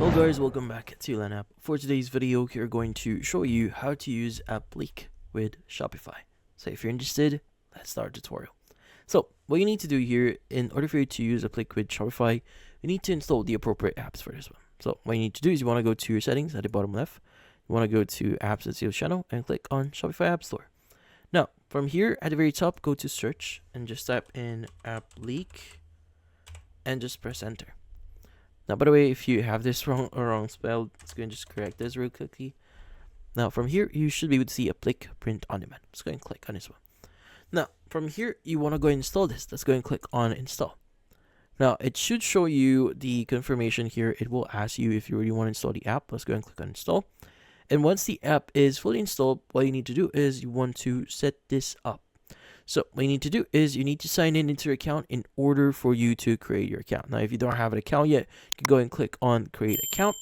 Hello guys, welcome back to LAN App. For today's video, we're going to show you how to use Apliiq with Shopify. So if you're interested, let's start the tutorial. So what you need to do here, in order for you to use Apliiq with Shopify, you need to install the appropriate apps for this one. So what you need to do is you want to go to your settings at the bottom left. You want to go to Apps and Sales Channel and click on Shopify App Store. Now, from here at the very top, go to search and just type in Apliiq and just press enter. Now, by the way, if you have this wrong spelled, let's go and just correct this real quickly. Now, from here, you should be able to see Apliiq Print on Demand. Let's go and click on this one. Now, from here, you want to go and install this. Let's go and click on install. Now, it should show you the confirmation here. It will ask you if you really want to install the app. Let's go and click on install. And once the app is fully installed, what you need to do is you want to set this up. So what you need to do is you need to sign in into your account in order for you to create your account. Now, if you don't have an account yet, you can go and click on create account.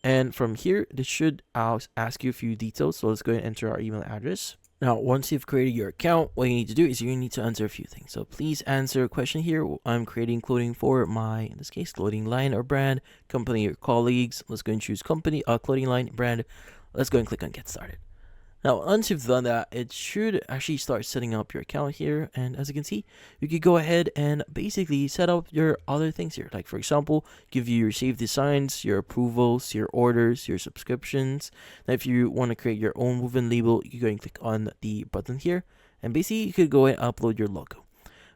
And from here, this should ask you a few details. So let's go and enter our email address. Now, once you've created your account, what you need to do is you need to answer a few things. So please answer a question here. I'm creating clothing for my, in this case, clothing line or brand, company or colleagues. Let's go and choose company, clothing line, brand. Let's go and click on get started. Now, once you've done that, it should actually start setting up your account here. And as you can see, you could go ahead and basically set up your other things here. Like, for example, give you your save designs, your approvals, your orders, your subscriptions. Now, if you want to create your own move-in label, you go and click on the button here. And basically, you could go and upload your logo.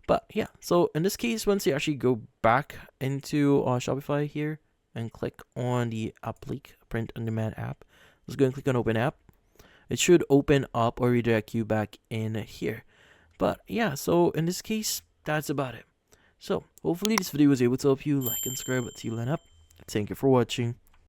But yeah, so in this case, once you actually go back into Shopify here and click on the Apliiq Print on Demand app, let's go and click on Open App. It should open up or redirect you back in here. But yeah, so in this case, that's about it. So hopefully this video was able to help you. Like and subscribe to LAN App. Thank you for watching.